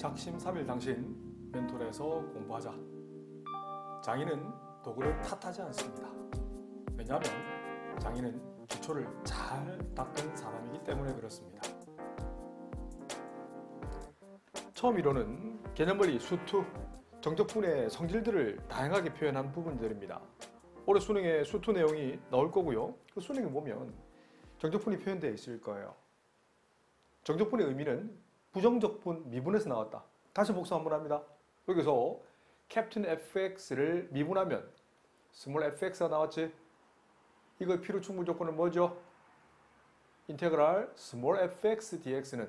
작심 3일 당신 멘토에서 공부하자. 장인은 도구를 탓하지 않습니다. 왜냐하면 장인은 기초를 잘 닦은 사람이기 때문에 그렇습니다. 처음 이론은 개념원리 수투, 정적분의 성질들을 다양하게 표현한 부분들입니다. 올해 수능에 수투 내용이 나올 거고요. 그 수능에 보면 정적분이 표현되어 있을 거예요. 정적분의 의미는 부정적분 미분에서 나왔다. 다시 복수 한번 합니다. 여기서 캡틴 fx를 미분하면 스몰 fx가 나왔지. 이거 필요 충분 조건은 뭐죠? 인테그랄 스몰 fx dx는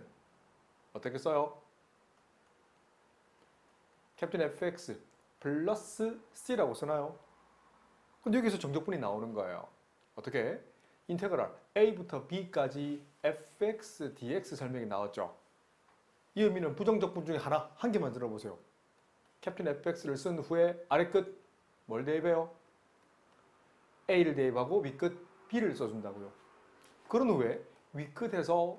어떻게 써요? 캡틴 fx 플러스 c라고 쓰나요? 근데 여기서 정적분이 나오는 거예요. 어떻게? 인테그랄 a부터 b까지 fx dx 설명이 나왔죠. 이 의미는 부정적분 중에 한 개만 들어보세요. 캡틴 fx를 쓴 후에 아래 끝 뭘 대입해요? a를 대입하고 윗끝 b를 써준다고요. 그런 후에 윗끝에서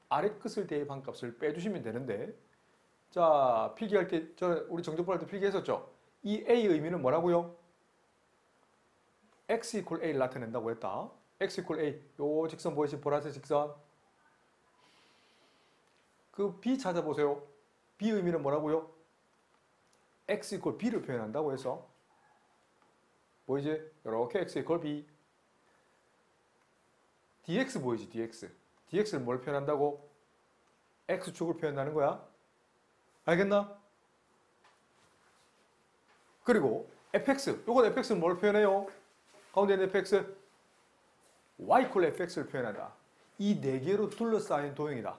아래 끝을 대입한 값을 빼주시면 되는데, 자, 필기할 때, 우리 정적분 할 때 필기했었죠? 이 a의 의미는 뭐라고요? x equal a를 나타낸다고 했다. x equal a, 요 직선 보이시 보라색 직선. 그 b 찾아보세요. b 의미는 뭐라고요? x equal b를 표현한다고 해서 보이지? 이렇게 x equal b. dx 보이지? dx를 뭘 표현한다고? x축을 표현하는 거야. 알겠나? 그리고 fx, 요건 fx는 뭘 표현해요? 가운데 있는 fx, y equal fx를 표현한다. 이 네 개로 둘러싸인 도형이다.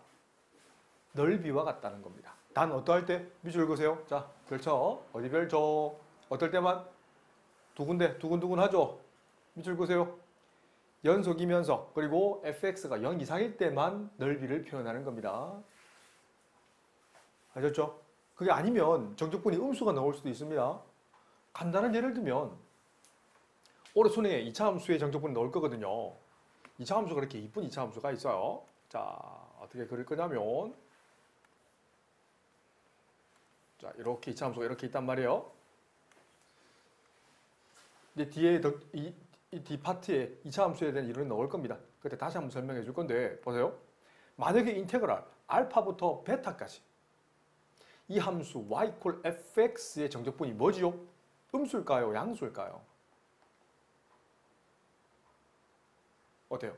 넓이와 같다는 겁니다. 단 어떠할 때? 밑줄 그으세요. 자, 펼쳐. 어디 펼쳐? 어떨 때만? 두 군데, 두근두근 하죠? 밑줄 그으세요. 연속이면서, 그리고 fx가 0 이상일 때만 넓이를 표현하는 겁니다. 아셨죠? 그게 아니면 정적분이 음수가 나올 수도 있습니다. 간단한 예를 들면 올해 수능에 2차 함수의 정적분이 나올 거거든요. 2차 함수가 이렇게 이쁜 2차 함수가 있어요. 자, 어떻게 그릴 거냐면, 자, 이렇게 2차 함수가 이렇게 있단 말이에요. 이제 뒤에 이 뒷파트에 2차 함수에 대한 이론이 나올 겁니다. 그때 다시 한번 설명해 줄 건데, 보세요. 만약에 인테그랄 알파부터 베타까지 이 함수 y equal fx의 정적분이 뭐지요? 음수일까요? 양수일까요? 어때요?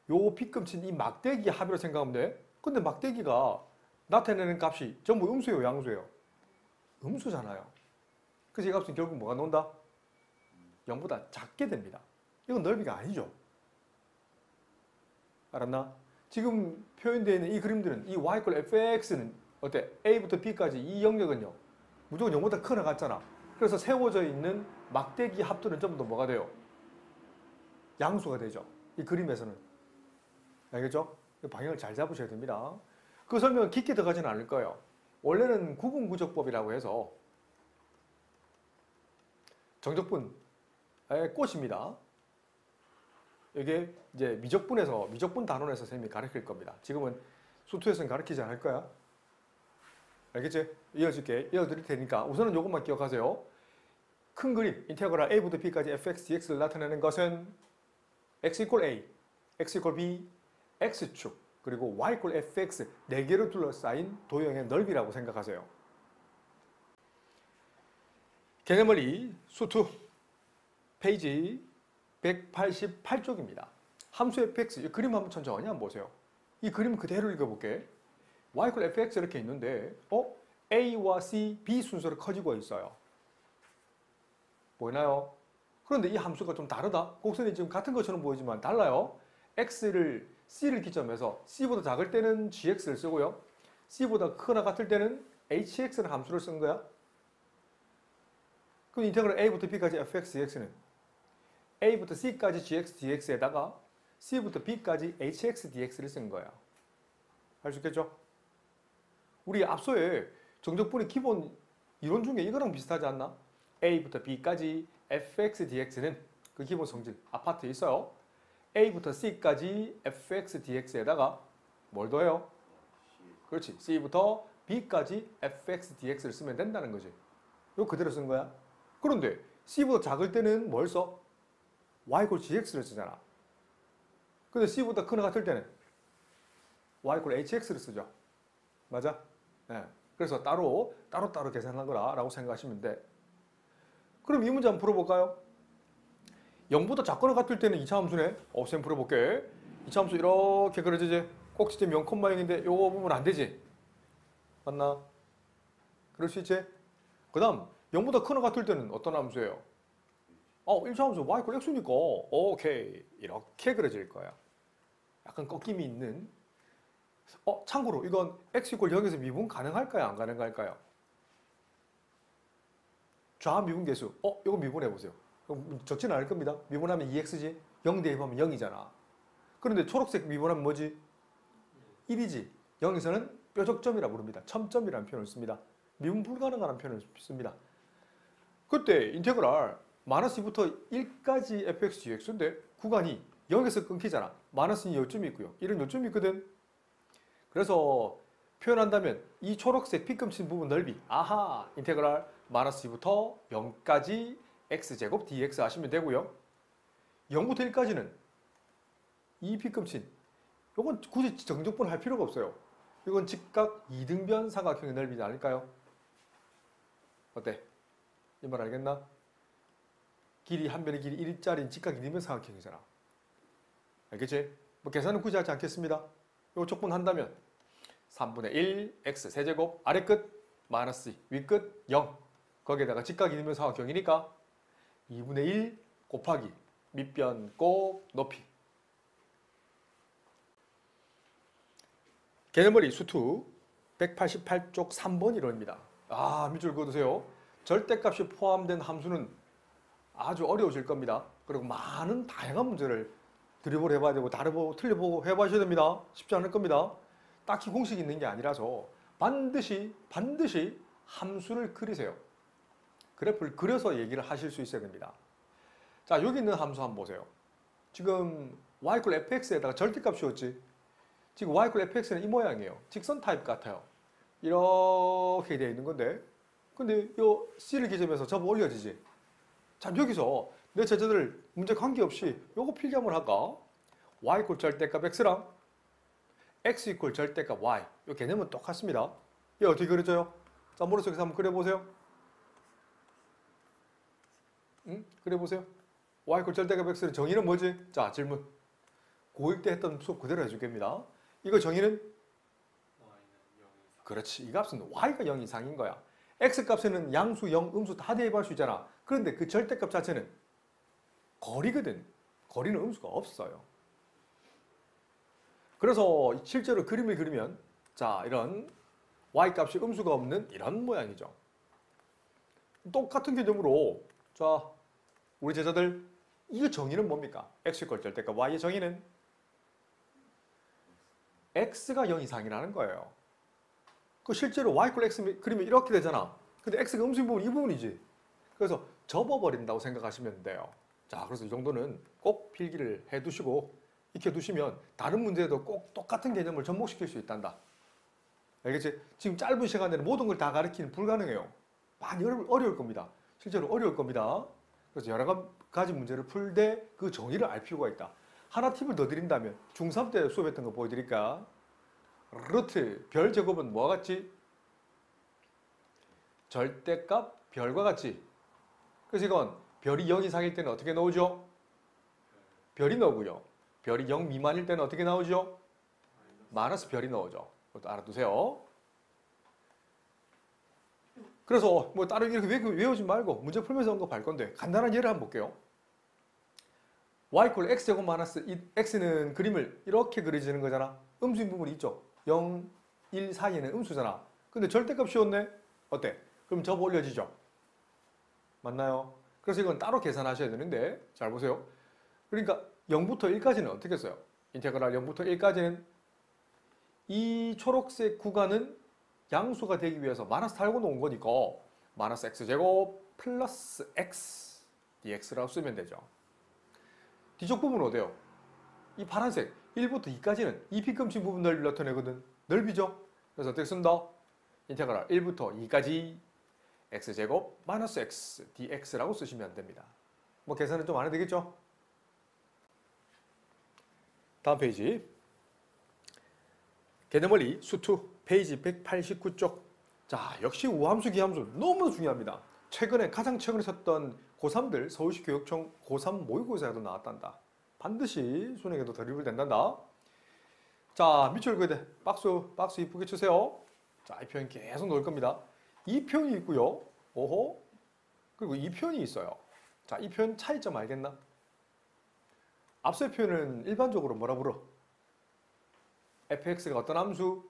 요 빗금친 이 막대기 합의로 생각하면 돼. 근데 막대기가 나타내는 값이 전부 음수예요, 양수예요? 음수잖아요. 그래서 이 값은 결국 뭐가 나온다? 0보다 작게 됩니다. 이건 넓이가 아니죠. 알았나? 지금 표현되어 있는 이 그림들은 이 y equal fx는 어때? a부터 b까지 이 영역은요, 무조건 0보다 크나 같잖아. 그래서 세워져 있는 막대기 합들은 전부 다 뭐가 돼요? 양수가 되죠. 이 그림에서는. 알겠죠? 방향을 잘 잡으셔야 됩니다. 그 설명은 깊게 들어가지는 않을 거예요. 원래는 구분구적법이라고 해서 정적분의 꽃입니다. 이게 이제 미적분 단원에서 선생님이 가르칠 겁니다. 지금은 수투에서는 가르치지 않을 거야. 알겠지? 이어드릴 테니까 우선은 이것만 기억하세요. 큰 그림, 인테그랄 a부터 b까지 fx, dx를 나타내는 것은 x equal a, x equal b, x축, 그리고 y equal fx 4개로 둘러싸인 도형의 넓이라고 생각하세요. 개념원리 수투 페이지 188쪽입니다. 함수 fx, 이 그림 한번 천천히 한번 보세요. 이 그림 그대로 읽어볼게. y equal fx 이렇게 있는데 a와 c, b 순서로 커지고 있어요. 보이나요? 그런데 이 함수가 좀 다르다. 곡선이 지금 같은 것처럼 보이지만 달라요. x를 c를 기점해서 c보다 작을 때는 gx를 쓰고요. c보다 크거나 같을 때는 hx라는 함수를 쓴 거야. 그럼 인테그랄 a부터 b까지 fx, dx는 a부터 c까지 gx, dx에다가 c부터 b까지 hx, dx를 쓴 거야. 할 수 있겠죠? 우리 앞서의 정적분의 기본 이론 중에 이거랑 비슷하지 않나? a부터 b까지 fx, dx는 그 기본 성질 아파트에 있어요. a부터 c까지 fx, dx에다가 뭘 더해요? 그렇지. c부터 b까지 fx dx를 쓰면 된다는 거지. 이거 그대로 쓴 거야. 그런데 c보다 작을 때는 뭘 써? y = gx를 쓰잖아. 근데 c보다 크나 같을 때는 y = hx를 쓰죠. 맞아? 네. 그래서 따로 계산한 거라고 생각하시면 돼. 그럼 이 문제 한번 풀어볼까요? 0보다 작거나 같을 때는 2차 함수네. 쌤 풀어볼게. 2차 함수 이렇게 그려지지? 꼭지점 0,0인데 요거 부분 안 되지? 맞나? 그럴 수 있지? 그 다음 0보다 크나 같을 때는 어떤 함수예요? 1차 함수 y = x니까 오케이 이렇게 그려질 거야. 약간 꺾임이 있는. 참고로 이건 x = 0에서 미분 가능할까요? 안 가능할까요? 좌미분계수. 이거 미분해보세요. 적지는 않을 겁니다. 미분하면 2x지. 0 대입하면 0이잖아. 그런데 초록색 미분하면 뭐지? 1이지. 0에서는 뾰족점이라 부릅니다. 첨점이라는 표현을 씁니다. 미분 불가능한 표현을 씁니다. 그때 인테그랄 -2부터 1까지 fx dx인데 구간이 0에서 끊기잖아. -2는 요점이 있고요. 1은 요점이 있거든. 그래서 표현한다면 이 초록색 빗금친 부분 넓이 인테그랄 -2부터 0까지 x제곱 dx 하시면 되고요. 0부터 1까지는 이 빗금친 이건 굳이 정적분 할 필요가 없어요. 이건 직각 이등변 삼각형의 넓이지 않을까요? 어때? 이 말 알겠나? 길이 한 변의 길이 1짜리인 직각 이등변 삼각형이잖아. 알겠지? 계산은 굳이 하지 않겠습니다. 이거 족분한다면 3분의 1 x 세제곱 아래 끝 -2 위 끝 0 거기에다가 직각 이등변 삼각형이니까 2분의 1 곱하기 밑변 곱 높이. 개념머리 수투 188쪽 3번 이론입니다. 밑줄 그어두세요. 절대값이 포함된 함수는 아주 어려우실 겁니다. 그리고 많은 다양한 문제를 드리블 해봐야 되고 다르고 틀려보고 해봐셔야 됩니다. 쉽지 않을 겁니다. 딱히 공식이 있는 게 아니라서 반드시 함수를 그리세요. 그래프를 그려서 얘기를 하실 수 있어야 됩니다. 자, 여기 있는 함수 한번 보세요. 지금 y = fx에다가 절대값이었지. 지금 y = fx는 이 모양이에요. 직선 타입 같아요. 이렇게 되어 있는 건데 근데 요 c를 기점해서 접어 올려지지. 자, 여기서 내 제자들 문제 관계없이 요거 필기 한번 할까? y = 절대값 x랑 x = 절대값 y. 요 개념은 똑같습니다. 이게 어떻게 그려져요? 자, 머릿속에서 한번 그려보세요. 그려보세요. y = 절대값 x는 정의는 뭐지? 자, 질문. 고1 때 했던 수업 그대로 해줄게입니다. 이거 정의는? 그렇지. 이 값은 y가 0 이상인 거야. x값에는 양수, 0, 음수 다 대입할 수 있잖아. 그런데 그 절대값 자체는 거리거든. 거리는 음수가 없어요. 그래서 실제로 그림을 그리면 자, 이런 y값이 음수가 없는 이런 모양이죠. 똑같은 개념으로 자, 우리 제자들 이 정의는 뭡니까? x = 절대값 y의 정의는 x가 0 이상이라는 거예요. 그 실제로 y = x 그리면 이렇게 되잖아. 근데 x가 음수인 부분 이 부분이지. 그래서 접어버린다고 생각하시면 돼요. 자, 그래서 이 정도는 꼭 필기를 해두시고 익혀두시면 다른 문제에도 꼭 똑같은 개념을 접목시킬 수 있단다. 알겠지? 지금 짧은 시간에는 모든 걸 다 가르치는 불가능해요. 많이 어려울 겁니다. 실제로 어려울 겁니다. 그래서 여러 가지 문제를 풀 때 그 정의를 알 필요가 있다. 하나 팁을 더 드린다면 중3 때 수업했던 거 보여드릴까? 루트 별 제곱은 뭐와 같지? 절대값 별과 같지? 그래서 이건 별이 0 이상일 때는 어떻게 나오죠? 별이 나오고요. 별이 0 미만일 때는 어떻게 나오죠? 마이너스 별이 나오죠. 그것도 알아두세요. 그래서 뭐 다른 이렇게 외우지 말고 문제 풀면서 언급할 건데 간단한 예를 한번 볼게요. y = x제곱 마이너스 이 x는 그림을 이렇게 그려지는 거잖아. 음수인 부분이 있죠. 0, 1 사이에는 음수잖아. 근데 절대값이었네. 어때? 그럼 접어 올려지죠. 맞나요? 그래서 이건 따로 계산하셔야 되는데 잘 보세요. 그러니까 0부터 1까지는 어떻게 써요? 인테그랄 0부터 1까지는 이 초록색 구간은 양수가 되기 위해서 마이너스 달고 놓은 거니까 마이너스 x제곱 플러스 x dx라고 쓰면 되죠. 뒤쪽 부분은 어때요? 이 파란색 1부터 2까지는 이 빗금친 부분 넓이를 나타내거든. 넓이죠? 그래서 어떻게 쓴다? 인테그랄 1부터 2까지 x제곱 마이너스 x dx라고 쓰시면 됩니다. 뭐 계산은 좀 안 해도 되겠죠? 다음 페이지. 개념원리 수투 페이지 189쪽. 자, 역시 우함수, 기함수 너무 중요합니다. 가장 최근에 썼던 고3들 서울시 교육청 고3 모의고사에도 나왔단다. 반드시 수능에도 드리블 된단다. 자, 밑줄 그대 박스 이쁘게 치세요. 자, 이 표현 계속 넣을 겁니다. 이 표현이 있고요. 오호. 그리고 이 표현이 있어요. 자, 이 표현 차이점 알겠나? 앞서의 표현은 일반적으로 뭐라 불러? fx가 어떤 함수?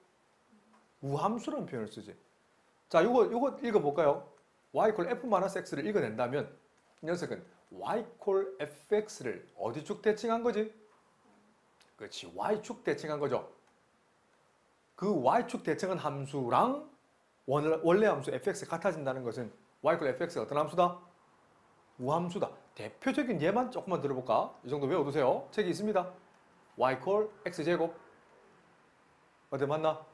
우함수라는 표현을 쓰지. 자, 요거 읽어볼까요? y 콜 f-x를 읽어낸다면 이 녀석은 y 콜 fx를 어디축 대칭한 거지? 그렇지, y축 대칭한 거죠. 그 y축 대칭한 함수랑 원래 함수 fx가 같아진다는 것은 y 콜 fx가 어떤 함수다? 우함수다. 대표적인 예만 조금만 들어볼까? 이 정도 외워두세요. 책이 있습니다. y 콜 x제곱. 어디 맞나?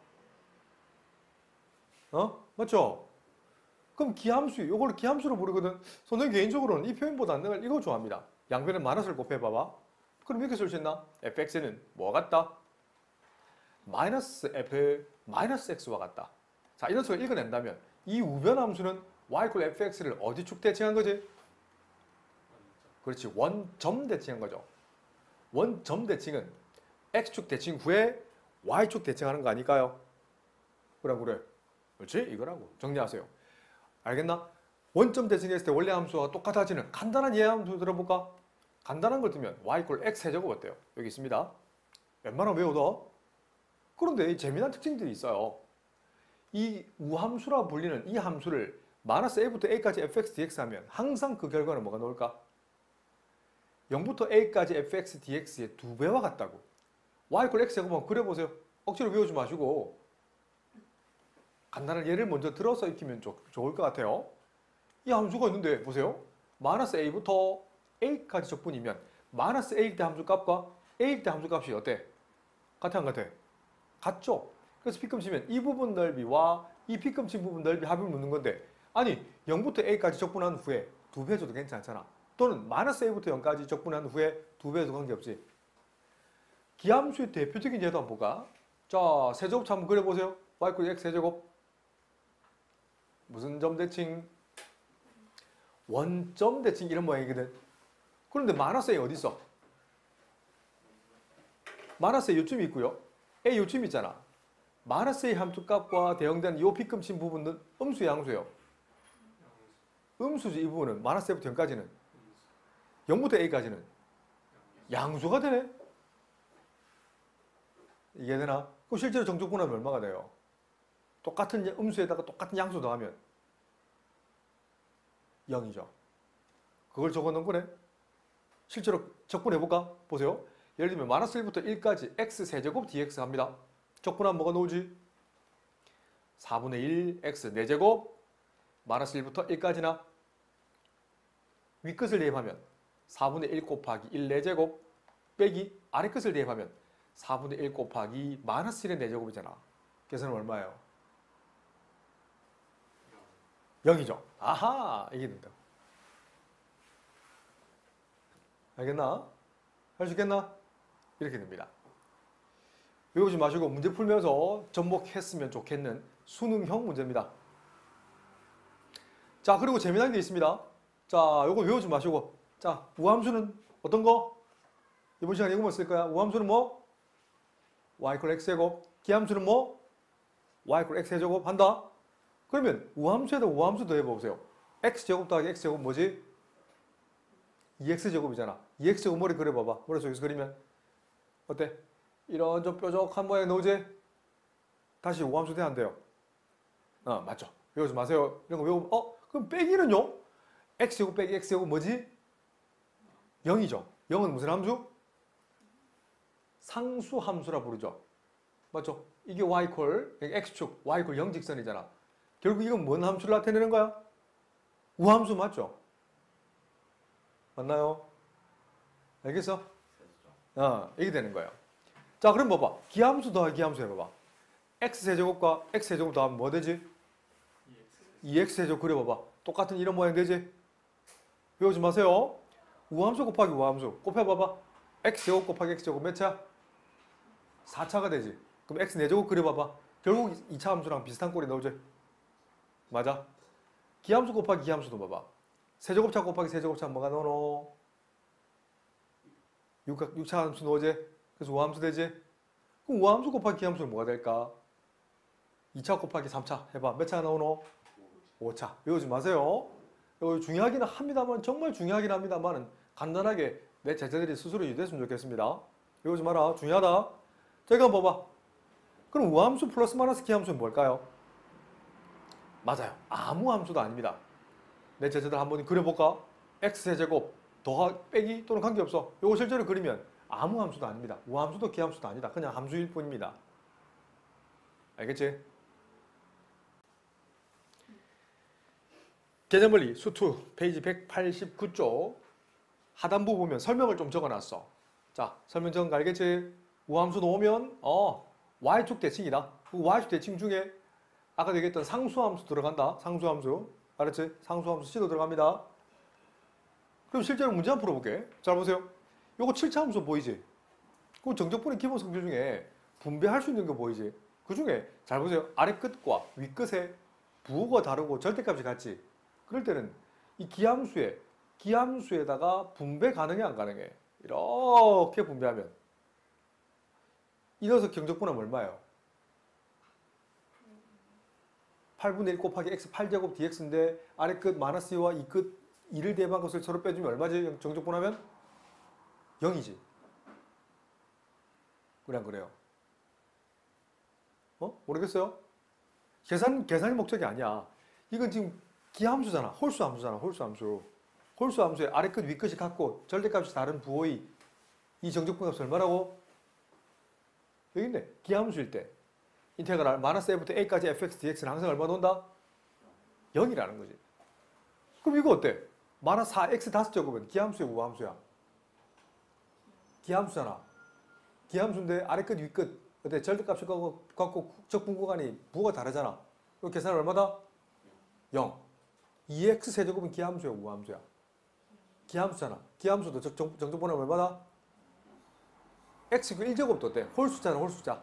맞죠? 그럼 기함수, 요걸 기함수로 부르거든. 선생님 개인적으로는 이 표현보다는 내가 이거 좋아합니다. 양변에 마이너스를 곱해봐봐. 그럼 이렇게 쓸 수 있나? fx는 뭐와 같다? 마이너스 x와 같다. 자, 이런 식으로 읽어낸다면 이 우변 함수는 y 콜 fx를 어디 축 대칭한 거지? 그렇지, 원점 대칭한 거죠. 원점 대칭은 x축 대칭 후에 y축 대칭하는 거 아닐까요? 그래. 그렇지? 이거라고. 정리하세요. 알겠나? 원점 대칭했을 때 원래 함수와 똑같아지는 간단한 예함수 들어볼까? 간단한 걸 두면 y 콜 x 세제곱 어때요? 여기 있습니다. 웬만하면 외워둬. 그런데 이 재미난 특징들이 있어요. 이 우함수라 불리는 이 함수를 마이너스 a부터 a까지 fx dx 하면 항상 그 결과는 뭐가 나올까? 0부터 a까지 fx dx의 2배와 같다고. y 콜 x 제곱만 그려보세요. 억지로 외우지 마시고 간단한 예를 먼저 들어서 익히면 좋을 것 같아요. 이 함수가 있는데 보세요. 마이너스 a부터 a까지 적분이면 마이너스 a일 때 함수 값과 a일 때 함수 값이 어때? 같아 안 같아? 같죠? 그래서 핏금 치면 이 부분 넓이와 이 핏금 친 부분 넓이 합을 묻는 건데, 아니 0부터 a까지 적분한 후에 2배 줘도 괜찮잖아. 또는 마이너스 a부터 0까지 적분한 후에 2배 줘도 관계없지. 기함수의 대표적인 예도 한번 볼까? 자, 세제곱차 한번 그려보세요. y 콜 x 세제곱. 무슨 점 대칭? 원점 대칭 이런 모양이거든. 그런데 마이너스 a 어디 있어? 마이너스 a 요쯤이 있고요. a 요쯤이 있잖아. 마이너스 a 함수값과 대응되는 이 빗금친 부분은 음수의 양수예요. 음수지. 이 부분은 마이너스 a부터 0까지는 0부터 a까지는 양수가 되네. 이해되나? 그럼 실제로 정적분하면 얼마가 돼요? 똑같은 음수에다가 똑같은 양수 더하면 0이죠. 그걸 적어놓은 거네. 실제로 적분해볼까? 보세요. 예를 들면 마이너스 1부터 1까지 x 세제곱 dx 합니다. 적분하면 뭐가 나오지? 4분의 1 x 4제곱 마이너스 1부터 1까지나 윗끝을 대입하면 4분의 1 곱하기 1 4제곱 빼기 아래끝을 대입하면 4분의 1 곱하기 마이너스 1의 4제곱이잖아. 계산은 얼마예요? 0이죠. 아하! 이게 된다. 알겠나? 할 수 있겠나? 이렇게 됩니다. 외우지 마시고 문제 풀면서 접목했으면 좋겠는 수능형 문제입니다. 자, 그리고 재미난 게 있습니다. 자, 요거 외우지 마시고. 자, 우함수는 어떤 거? 이번 시간에 이거만 쓸 거야. 우함수는 뭐? y 콜 x제곱. 기함수는 뭐? y 콜 x제곱 한다. 그러면 우함수에다 우함수 더해보세요. x제곱 더하기 x제곱 뭐지? 2x제곱이잖아. 2x제곱 머리 그려봐봐. 머릿속에서 그리면 어때? 이런 좀 뾰족한 모양 나오지? 다시 우함수 돼야 안 돼요? 맞죠. 외우지 마세요. 이런 거 외우면 그럼 빼기는요? x제곱 빼기 x제곱 뭐지? 0이죠. 0은 무슨 함수? 상수함수라 부르죠. 맞죠? 이게 y콜, x축, y콜 0직선이잖아. 결국 이건 뭔 함수를 나타내는 거야? 우함수 맞죠? 맞나요? 알겠어? 이게 되는 거예요. 자, 그럼 봐봐. 기함수 더하기 기함수 해봐봐. x세제곱과 x세제곱 더하면 뭐 되지? 2x제곱 그려봐봐. 똑같은 이런 모양 되지? 외우지 마세요. 우함수 곱하기 우함수 곱해봐봐. x제곱 곱하기 x제곱 몇 차? 4차가 되지. 그럼 x 4제곱 그려봐봐. 결국 2차 함수랑 비슷한 꼴이 나오지? 맞아? 기함수 곱하기 기함수도 봐봐. 세제곱차 곱하기 세제곱차 뭐가 나오노? 6차 함수 나오지? 그래서 우함수 되지? 그럼 우함수 곱하기 기함수는 뭐가 될까? 2차 곱하기 3차 해봐. 몇 차가 나오노? 5차. 외우지 마세요. 이거 중요하긴 합니다만, 정말 중요하긴 합니다만 간단하게 내 제자들이 스스로 이해됐으면 좋겠습니다. 외우지 마라. 중요하다. 자, 이거 한번 봐봐. 그럼 우함수 플러스 마이너스 기함수는 뭘까요? 맞아요. 아무 함수도 아닙니다. 내 제자들 한번 그려볼까? x세제곱 더하 빼기 또는 관계없어. 이거 실제로 그리면 아무 함수도 아닙니다. 우함수도 기함수도 아니다. 그냥 함수일 뿐입니다. 알겠지? 개념원리 수2 페이지 189쪽 하단부 보면 설명을 좀 적어놨어. 자, 설명 적은 거 알겠지? 우함수 놓으면 y축 대칭이다. 그 y축 대칭 중에 아까 얘기했던 상수함수 들어간다. 상수함수. 알았지? 상수함수 C도 들어갑니다. 그럼 실제로 문제 한번 풀어볼게. 잘 보세요. 요거 7차 함수 보이지? 그 정적분의 기본 성질 중에 분배할 수 있는 거 보이지? 그 중에 잘 보세요. 아래 끝과 위 끝에 부호가 다르고 절대값이 같지? 그럴 때는 이 기함수에다가 분배 가능해 안 가능해? 이렇게 분배하면 이어서 경적분하면 얼마예요? 8분의 1 곱하기 x 8제곱 dx인데 아래 끝 마이너스 2와 이 끝 2를 대입한 것을 서로 빼주면 얼마지? 정적분하면 0이지. 그래 안 그래요? 모르겠어요? 계산이 목적이 아니야. 이건 지금 기함수잖아. 홀수함수잖아. 홀수함수. 홀수함수의 아래 끝 위 끝이 같고 절대값이 다른 부호의 이 정적분값이 얼마라고? 여기 있네. 기함수일 때 인테그랄 마이너스 a부터 a까지 fx dx는 항상 얼마 넣는다? 0이라는 거지. 그럼 이거 어때? 마이너스 4x 5제곱은 기함수야 우함수야? 기함수잖아. 기함수인데 아래 끝 위 끝 어때? 절대값이 같고 적분 구간이 부호가 다르잖아. 이 계산은 얼마다? 0. 2x 세제곱은 기함수야 우함수야? 기함수잖아. 기함수도 정적분하면 얼마다? x 1제곱도 어때? 홀수잖아 홀수자.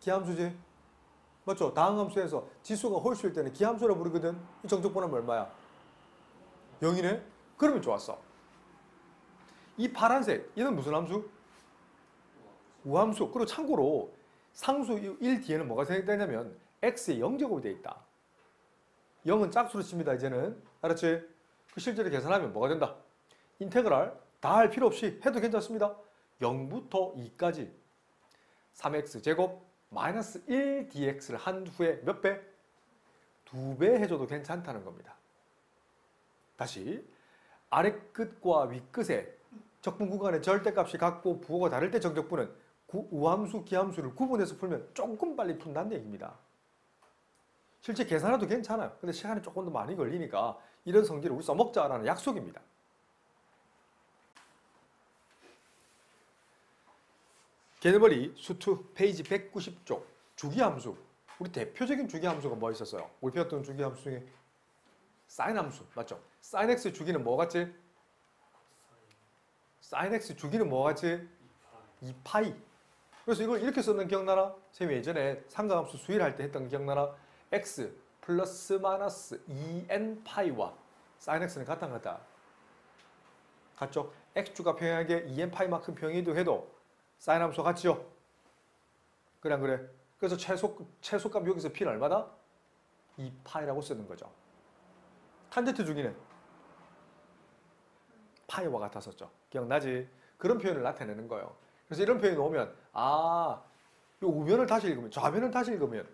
기함수지? 맞죠? 다항함수에서 지수가 홀수일 때는 기함수라 부르거든. 이 정적분하면 얼마야? 0이네? 그러면 좋았어. 이 파란색, 얘는 무슨 함수? 우함수. 그리고 참고로 상수 1 뒤에는 뭐가 생략되냐면 x의 0제곱이 돼 있다. 0은 짝수로 칩니다. 이제는. 알았지? 그 실제로 계산하면 뭐가 된다? 인테그랄 다 할 필요 없이 해도 괜찮습니다. 0부터 2까지 3x 제곱 마이너스 1 dx를 한 후에 몇 배? 2배 해줘도 괜찮다는 겁니다. 다시 아래 끝과 위 끝에 적분 구간의 절대값이 같고 부호가 다를 때 정적분은 우함수, 기함수를 구분해서 풀면 조금 빨리 푼다는 얘기입니다. 실제 계산해도 괜찮아요. 근데 시간이 조금 더 많이 걸리니까 이런 성질을 우리 써먹자라는 약속입니다. 개념원리 수2 페이지 190쪽 주기함수. 우리 대표적인 주기함수가 뭐 있었어요? 우리 배웠던 주기함수 중에 사인함수 맞죠? 사인 x 주기는 뭐 같지? 사인 x 주기는 뭐 같지? 2파이. 그래서 이걸 이렇게 썼는 기억나나? 선생님이 예전에 삼각함수 수일할 때 했던 기억나나? x 플러스 마이너스 2n 파이와 사인 x는 같다 안 같다? 같죠? x주가 평행하게 2n 파이만큼 평행이도 해도 사인 함수 같지요? 그래 안 그래? 그래서 최소값 여기서 p는 얼마다? 2파이라고 쓰는 거죠. 탄젠트 주기는 파이와 같았었죠. 기억나지? 그런 표현을 나타내는 거예요. 그래서 이런 표현이 나오면 요 우변을 다시 읽으면 좌변을 다시 읽으면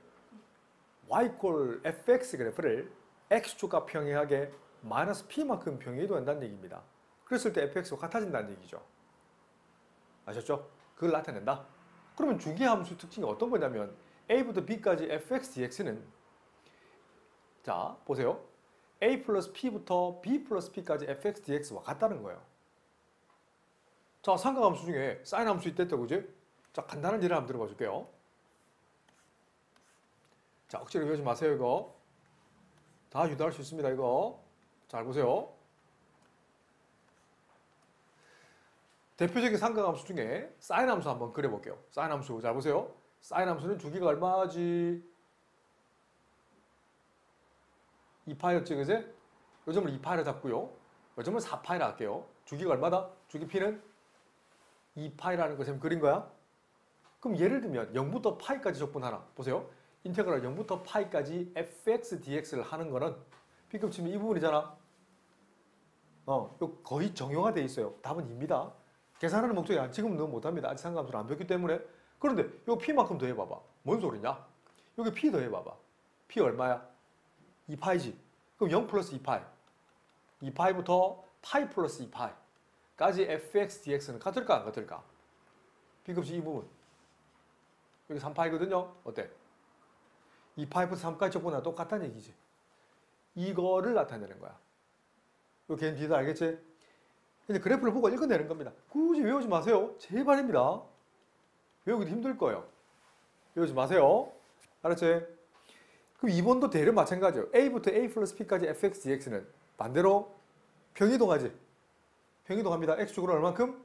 y = fx 그래프를 x축과 평행하게 마이너스 p만큼 평행해도 된다는 얘기입니다. 그랬을 때 fx와 같아진다는 얘기죠. 아셨죠? 그걸 나타낸다. 그러면 주기함수 특징이 어떤 거냐면 a부터 b까지 fx dx는 자 보세요. a 플러스 p부터 b 플러스 p까지 fx dx와 같다는 거예요. 자 삼각함수 중에 사인 함수 있댔다 그지? 자 간단한 예를 한번 들어봐 줄게요. 자 억지로 외우지 마세요 이거. 다 유도할 수 있습니다. 이거 잘 보세요. 대표적인 삼각함수 중에 사인 함수 한번 그려볼게요. 사인 함수 잘 보세요. 사인 함수는 주기가 얼마지? 2파이였지, 그제? 요점을 2파이로 잡고요. 요점을 4파이로 할게요. 주기가 얼마다? 주기 p는 2파이라는 것을 그린 거야. 그럼 예를 들면 0부터 파이까지 적분하나. 보세요. 인테그랄 0부터 파이까지 fx dx를 하는 거는 B급 치면 이 부분이잖아. 이거 거의 정형화되어 있어요. 답은 2입니다. 계산하는 목적이 지금은 너무 못합니다. 아직 상관함수를 안 배웠기 때문에. 그런데 요 P만큼 더해봐봐. 뭔 소리냐? 여기 P 더해봐봐. P 얼마야? 2파이지. 그럼 0 플러스 2파이. 2파이부터 파이 플러스 2파이까지 fx dx는 같을까 안 같을까? B급식 이 부분. 여기 3파이거든요. 어때? 2파이부터 3까지 적분하나 똑같다는 얘기지. 이거를 나타내는 거야. 요 걔는 뒤에다 알겠지? 근데 그래프를 보고 읽어내는 겁니다. 굳이 외우지 마세요. 제발입니다. 외우기도 힘들 거예요. 외우지 마세요. 알았지? 그럼 2번도 대략 마찬가지예요. A부터 A 플러스 P까지 fx dx는 반대로 평이동하지. 평이동합니다. X축으로 얼만큼?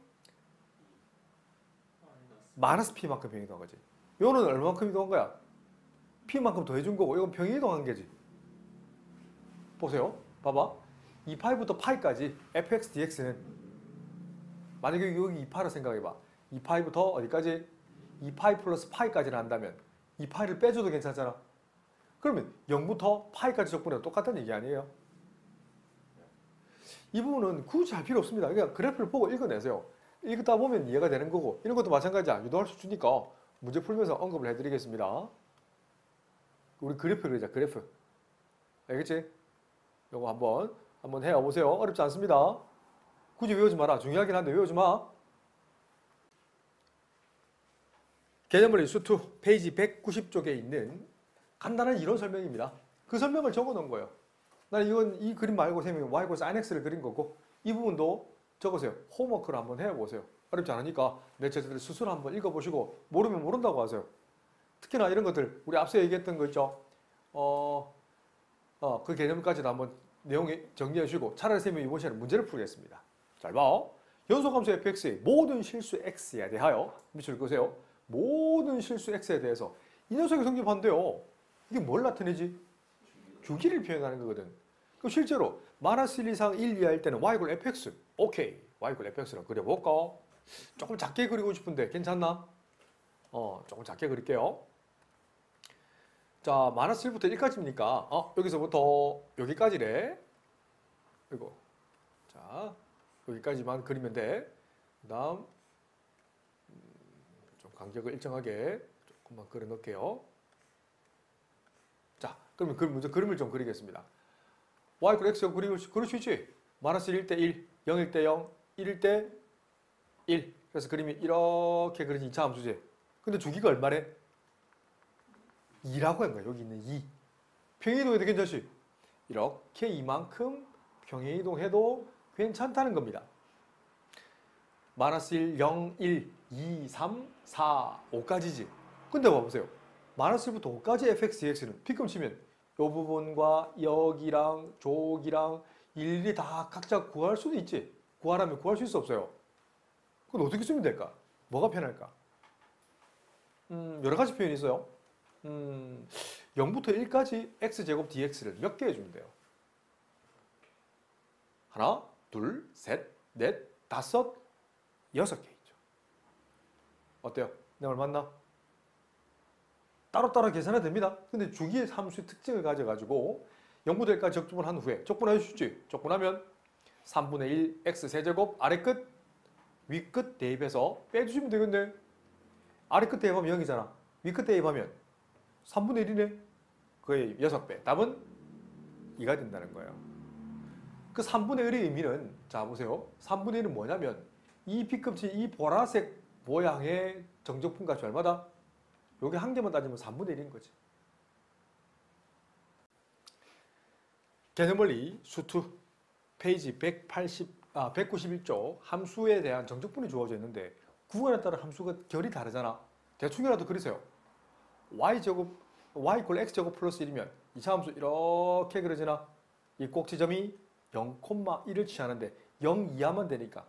마이너스 P만큼 평이동한 거지. 요는 얼마만큼 이동한 거야? P만큼 더해준 거고 이건 평이동한 게지. 보세요. 봐봐. 2파이부터 파이까지 fx dx는 만약에 여기 2파를 생각해봐. 2파이부터 어디까지? 2파이 플러스 파이까지를 한다면 2파이를 빼줘도 괜찮잖아. 그러면 0부터 파이까지 적분해도 똑같다는 얘기 아니에요? 이 부분은 굳이 할 필요 없습니다. 그냥 그래프를 보고 읽어내세요. 읽다 보면 이해가 되는 거고 이런 것도 마찬가지야. 유도할 수 있으니까 문제 풀면서 언급을 해드리겠습니다. 우리 그래프 그리자. 그래프. 알겠지? 요거 한번 해보세요. 어렵지 않습니다. 굳이 외우지 마라. 중요하긴 한데 외우지 마. 개념원리 수2 페이지 190쪽에 있는 간단한 이론 설명입니다. 그 설명을 적어 놓은 거예요. 나는 이 그림 말고 쌤이 y sin x를 그린 거고 이 부분도 적으세요. 홈워크를 한번 해보세요. 어렵지 않으니까 레크처들 스스로 한번 읽어보시고 모르면 모른다고 하세요. 특히나 이런 것들 우리 앞서 얘기했던 거 있죠. 그 개념까지도 한번 내용 정리해 주시고 차라리 쌤이 이번 시간에 문제를 풀겠습니다. 잘 봐. 연속함수 fx의 모든 실수 x에 대하여 밑줄 그으세요. 모든 실수 x에 대해서 이 녀석이 성립한대요. 이게 뭘 나타내지? 주기를 표현하는 거거든. 그럼 실제로 마이너스 1 이상 1 이하일 때는 y = fx. 오케이. y = fx로 그려볼까? 조금 작게 그리고 싶은데 괜찮나? 조금 작게 그릴게요. 자, 마이너스 1부터 1까지입니까? 여기서부터 여기까지래. 이거. 자, 여기까지만 그리면 돼. 그 다음 좀 간격을 일정하게 조금만 그려 넣을게요. 자, 그러면 먼저 그림을 좀 그리겠습니다. y = x 그릴 수 있지? 마이너스 1일 때 1, 0일 때 0, 1일 때 1. 그래서 그림이 이렇게 그려진 2차 함수지. 근데 주기가 얼마래? 2라고 한 거야. 여기 있는 2. 평행이동해도 괜찮지? 이렇게 이만큼 평행이동해도 괜찮다는 겁니다. 마이너스 1, 0, 1, 2, 3, 4, 5까지지. 근데 봐보세요. 마이너스 1부터 5까지 fx, dx는 B급 치면 이 부분과 여기랑 저기랑 일일이 다 각자 구할 수도 있지. 구하라면 구할 수 있어 없어요? 그건 어떻게 쓰면 될까? 뭐가 편할까? 여러 가지 표현이 있어요. 0부터 1까지 x제곱 dx를 몇 개 해주면 돼요? 하나, 둘, 셋, 넷, 다섯, 6개 있죠. 어때요? 내 말 맞나? 따로따로 계산해도 됩니다. 근데 주기의 함수의 특징을 가져가지고 0부터 1까지 적분을 한 후에 적분해 주시지. 적분하면 3분의 1 x 세제곱 아래 끝, 위 끝 대입해서 빼주시면 되겠네. 아래 끝 대입하면 0이잖아. 위 끝 대입하면 3분의 1이네. 거의 6배. 답은 2가 된다는 거예요. 그 3분의 1의 의미는 자 보세요. 3분의 1은 뭐냐면 이 B급치 이 보라색 모양의 정적분 값이 얼마다? 여기 한 개만 따지면 3분의 1인 거지. 개념원리 수2 페이지 191쪽 함수에 대한 정적분이 주어져 있는데 구간에 따라 함수가 결이 다르잖아. 대충이라도 그리세요. y제곱 y 이퀄 x제곱 플러스 1이면 이차함수 이렇게 그려지나? 이 꼭 지점이 0,1을 취하는데 0 이하만 되니까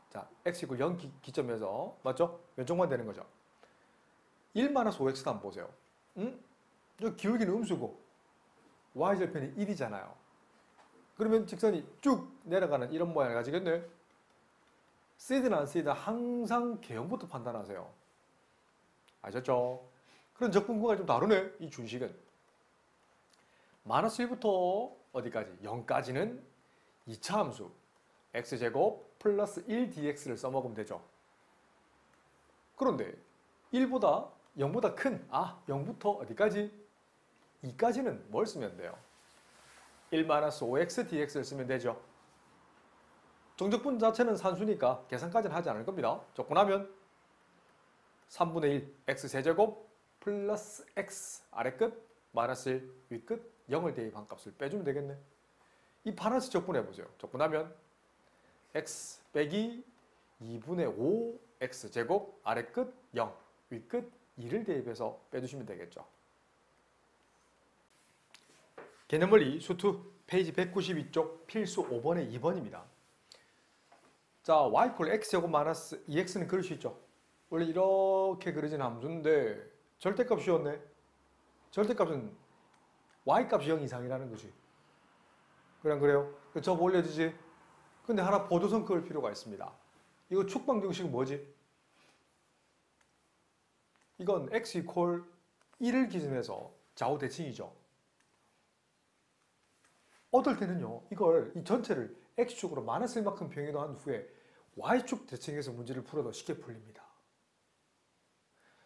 자 x 이퀄 0 기점에서 맞죠? 왼쪽만 되는 거죠. 1-5x도 한번 보세요. 응? 저 기울기는 음수고 y절편이 1이잖아요. 그러면 직선이 쭉 내려가는 이런 모양을 가지겠네. 쓰이든 안 쓰이든 항상 개형부터 판단하세요. 아셨죠? 그런 접근구가 좀 다르네. 이 준식은. -1부터 어디까지? 0까지는 2차 함수 x제곱 플러스 1dx를 써먹으면 되죠. 그런데 1보다 0보다 큰 0부터 어디까지? 2까지는 뭘 쓰면 돼요? 1-5x dx를 쓰면 되죠. 정적분 자체는 산수니까 계산까지는 하지 않을 겁니다. 적분하면 3분의 1 x 세제곱 플러스 x 아래끝 마이너스 1 윗끝 0을 대입한 값을 빼주면 되겠네. 이 파란색 적분해보세요. 적분하면 x 빼기 2분의 5 x 제곱 아래끝 0 윗끝 2를 대입해서 빼주시면 되겠죠. 개념원리 수투 페이지 192쪽 필수 5번의 2번입니다. 자, y 이퀄 x제곱 마이너스 2x는 그릴 수 있죠. 원래 이렇게 그려진 함수인데 절대값이었네. 절대값은 y값이 0 이상이라는 거지. 그래 안 그래요? 저 올려주지. 근데 하나 보조선 그을 필요가 있습니다. 이거 축방정식은 뭐지? 이건 x 이퀄 1을 기준해서 좌우 대칭이죠. 어떨 때는요, 이걸 이 전체를 x축으로 마이너스 1만큼 병행한 후에 y축 대칭해서 문제를 풀어도 쉽게 풀립니다.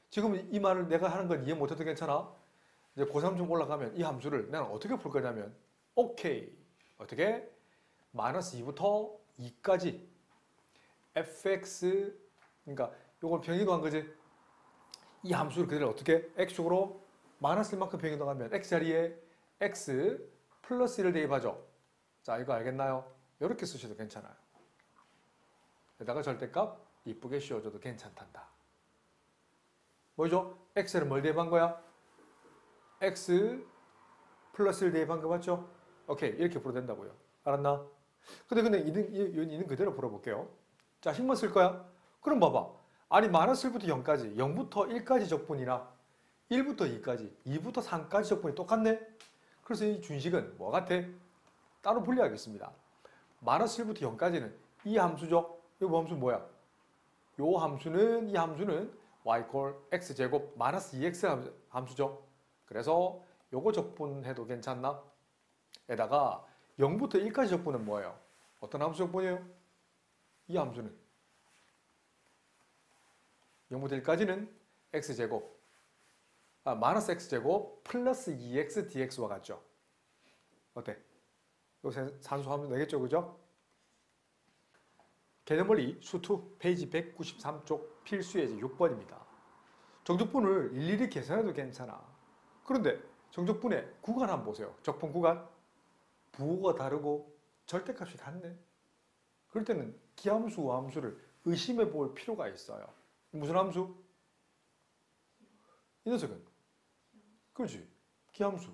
지금 이 말을 내가 하는 걸 이해 못해도 괜찮아? 이제 고3 좀 올라가면 이 함수를 나는 어떻게 풀 거냐면 오케이. 어떻게? -2부터 2까지 fx 그러니까 요걸 병행한 거지. 이 함수를 그대로 어떻게? x축으로 마이너스 1만큼 병행하면 x자리에 x 플러스 1을 대입하죠. 자, 이거 알겠나요? 이렇게 쓰셔도 괜찮아요. 여기다가 절대값 이쁘게 씌워줘도 괜찮단다. 뭐죠? x를 뭘 대입한 거야? x 플러스 1 대입한 거 맞죠? 오케이, 이렇게 풀어도 된다고요. 알았나? 근데 있는 그대로 풀어볼게요. 자, 식만 쓸 거야? 그럼 봐봐. 아니, -1부터 0까지, 0부터 1까지 적분이나 1부터 2까지, 2부터 3까지 적분이 똑같네? 그래서 이 준식은 뭐 같아? 따로 분리하겠습니다. -1부터 0까지는 이 함수죠? 이 함수는 뭐야? 이 함수는 y 이퀄 x제곱 마이너스 2x 함수죠? 그래서 요거 적분해도 괜찮나? 에다가 0부터 1까지 적분은 뭐예요? 어떤 함수 적분이에요? 이 함수는 0부터 1까지는 x제곱 마이너스 x제곱 플러스 2x dx와 같죠? 어때? 요새 산수하면 되겠죠? 그죠? 개념원리 수투 페이지 193쪽 필수예제 6번입니다. 정적분을 일일이 계산해도 괜찮아. 그런데 정적분의 구간 한번 보세요. 적분 구간. 부호가 다르고 절대값이 같네. 그럴 때는 기함수, 우함수를 의심해 볼 필요가 있어요. 무슨 함수? 이 녀석은 그렇지. 기함수.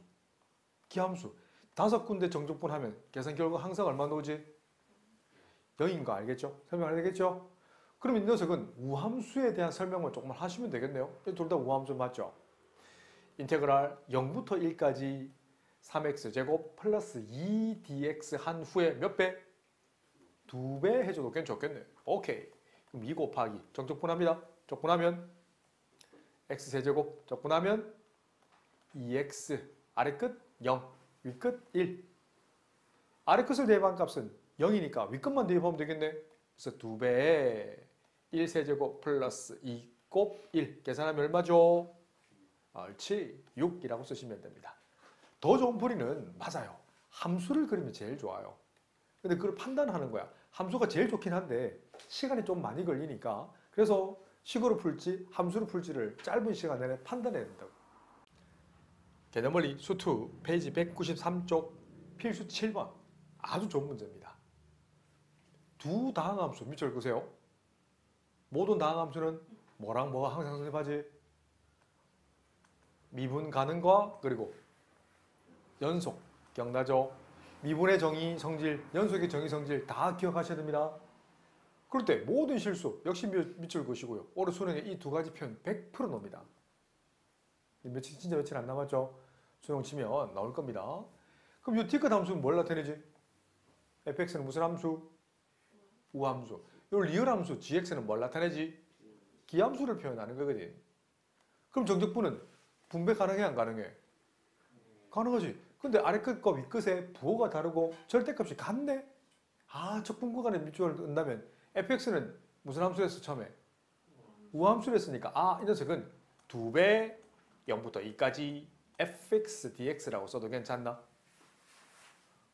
5군데 정적분 하면 계산 결과 항상 얼마 나오지? 0인 거 알겠죠? 설명하겠죠? 그럼 이 녀석은 우함수에 대한 설명만 조금만 하시면 되겠네요. 둘 다 우함수 맞죠? 인테그랄 0부터 1까지 3x제곱 플러스 2dx 한 후에 몇 배? 2배 해줘도 괜찮겠네. 오케이. 그럼 2 곱하기 정적분합니다. 적분하면 x세제곱 적분하면 2x 아래끝 0 윗끝 1 아래끝을 대입한 값은 0이니까 윗끝만 대입하면 되겠네. 그래서 2배에 1세제곱 플러스 2 곱 1 계산하면 얼마죠? 옳지 6이라고 쓰시면 됩니다. 더 좋은 풀이는 맞아요. 함수를 그리면 제일 좋아요. 근데 그걸 판단하는 거야. 함수가 제일 좋긴 한데 시간이 좀 많이 걸리니까 그래서 식으로 풀지 함수로 풀지를 짧은 시간 내내 판단해야 된다고. 개념원리 수투 페이지 193쪽 필수 7번 아주 좋은 문제입니다. 두 다항함수 밑줄 그으세요. 모든 다항함수는 뭐랑 뭐가 항상 성립하지? 미분 가능과 그리고 연속 기억나죠? 미분의 정의 성질, 연속의 정의 성질 다 기억하셔야 됩니다. 그럴 때 모든 실수 역시 밑줄 그으시고요. 올해 수능에 이 두 가지 표현 100% 나옵니다. 며칠 진짜 며칠 안 남았죠? 수능 치면 나올 겁니다. 그럼 이 T끝 함수는 뭘 나타내지? fx는 무슨 함수? 우함수. 이 리얼 함수 gx는 뭘 나타내지? 기함수를 표현하는 거거든. 그럼 정적분은 분배 가능해 안 가능해? 가능하지. 근데 아래 끝과 윗 끝에 부호가 다르고 절대값이 같네? 아, 적분 구간에 밑줄을 긋는다면 fx는 무슨 함수였어 처음에? 우함수를 했으니까 이 녀석은 2배 0부터 2까지 fx dx라고 써도 괜찮나?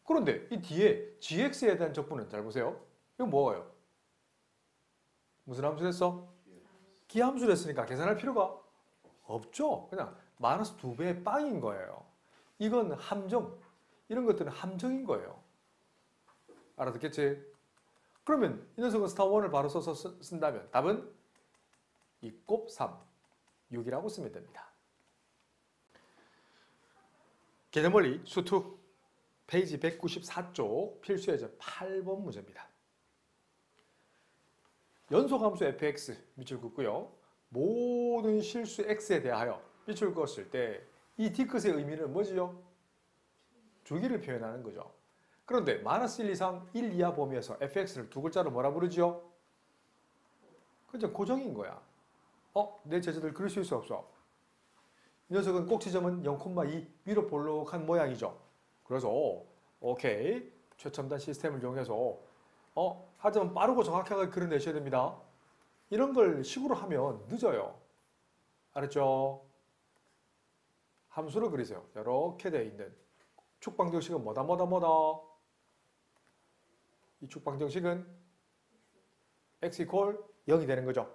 그런데 이 뒤에 gx에 대한 적분은 잘 보세요. 이거 뭐예요? 무슨 함수를 했어? 기함수를 했으니까 계산할 필요가 없죠. 그냥 마이너스 2배의 빵인 거예요. 이건 함정. 이런 것들은 함정인 거예요. 알아듣겠지? 그러면 이 녀석은 스타 1을 바로 써서 쓴다면 답은 2곱 3, 6이라고 쓰면 됩니다. 개념원리 수2 페이지 194쪽 필수예제 8번 문제입니다. 연속함수 fx 밑줄 긋고요. 모든 실수 x에 대하여 밑줄 그었을 때 이 D끝의 의미는 뭐지요? 주기를 표현하는 거죠. 그런데 마이너스 1 이상 1 이하 범위에서 fx를 두 글자로 뭐라 부르지요? 그죠? 고정인 거야. 내 제자들 그럴 수 있어 없어? 이 녀석은 꼭지점은 0,2 위로 볼록한 모양이죠. 그래서 오케이 최첨단 시스템을 이용해서 하지만 빠르고 정확하게 그려내셔야 됩니다. 이런 걸 식으로 하면 늦어요. 알았죠? 함수를 그리세요. 이렇게 되어 있는 축방정식은 뭐다? 이 축방정식은 x 이퀄 0이 되는 거죠.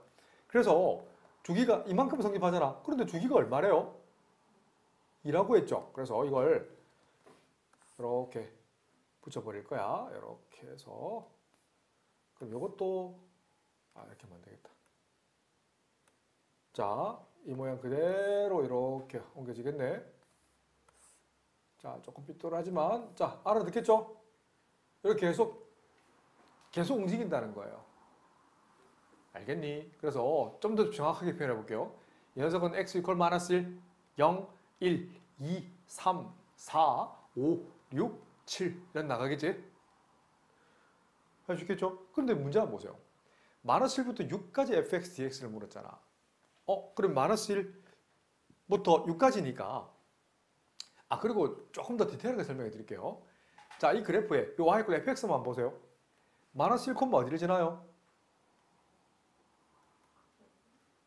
그래서 주기가 이만큼 성립하잖아. 그런데 주기가 얼마래요? 2라고 했죠. 그래서 이걸 이렇게 붙여버릴 거야. 이렇게 해서 그럼 이것도 이렇게 하면 되겠다. 자, 이 모양 그대로 이렇게 옮겨지겠네. 자, 조금 삐뚤하지만 자, 알아듣겠죠? 이렇게 계속 움직인다는 거예요. 알겠니? 그래서 좀 더 정확하게 표현해 볼게요. 이 녀석은 x 이퀄 마이너스 1, 0, 1, 2, 3, 4, 5, 6, 7 이런 나가겠지? 할 수 있겠죠? 그런데 문제 한번 보세요. 마이너스 1부터 6까지 fx dx를 물었잖아. 그럼 마이너스 1부터 6까지니까 그리고 조금 더 디테일하게 설명해 드릴게요. 자, 이 그래프에 이 y 이퀄 fx만 보세요. 마이너스 1, 어디를 지나요?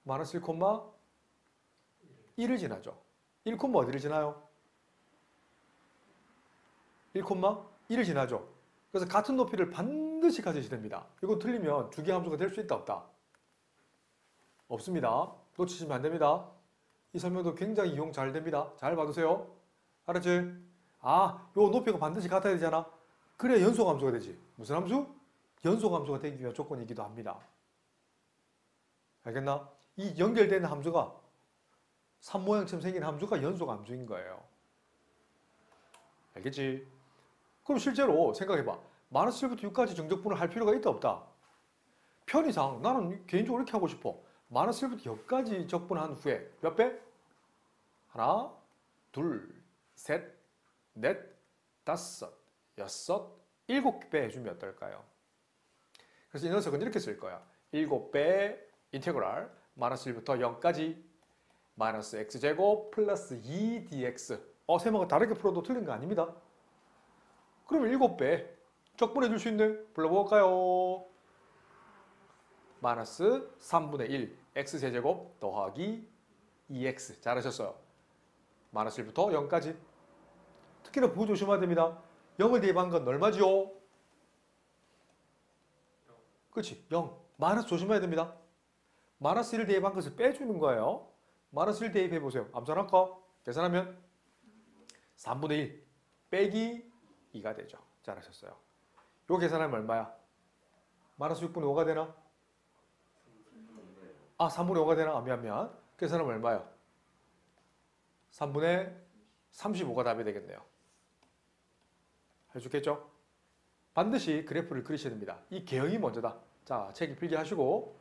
마이너스 1, 1을 지나죠. 1, 어디를 지나요? 1, 1을 지나죠. 그래서 같은 높이를 반드시 가지셔야 됩니다. 이거 틀리면 주기함수가 될 수 있다 없다? 없습니다. 놓치시면 안 됩니다. 이 설명도 굉장히 이용 잘 됩니다. 잘 봐두세요. 알았지? 요 높이가 반드시 같아야 되잖아. 그래야 연속함수가 되지. 무슨 함수? 연속함수가 되기 위한 조건이기도 합니다. 알겠나? 이 연결되는 함수가 산 모양처럼 생긴 함수가 연속함수인 거예요. 알겠지? 그럼 실제로 생각해봐. 마이너스 1부터 6까지 정적분을 할 필요가 있다 없다? 편의상 나는 개인적으로 이렇게 하고 싶어. 마이너스 1부터 6까지 적분한 후에 몇 배? 하나, 둘, 셋, 넷, 다섯, 여섯, 7배 해주면 어떨까요? 그래서 이 녀석은 이렇게 쓸 거야. 7배 인테그랄 마이너스 1부터 0까지 마이너스 x제곱 플러스 2dx. 세모가 다르게 풀어도 틀린 거 아닙니다. 그러면 7배 적분해 줄 수 있네. 불러볼까요? 마이너스 3분의 1 x세제곱 더하기 2x. 잘하셨어요. 마이너스 1부터 0까지. 특히나 부호 조심해야 됩니다. 0을 대입한 건 얼마지요? 그렇지. 0. 마이너스 조심해야 됩니다. 마이너스 1을 대입한 것을 빼주는 거예요. 마이너스 1 대입해보세요. 암산할까? 계산하면 3분의 1 빼기 2가 되죠. 잘하셨어요. 요 계산하면 얼마야? 마이너스 6분의 5가 되나? 3분의 5가 되나? 미안. 계산하면 얼마야? 3분의 35가 답이 되겠네요. 해주겠죠? 반드시 그래프를 그리셔야 됩니다. 이 개형이 먼저다. 자, 책 필기하시고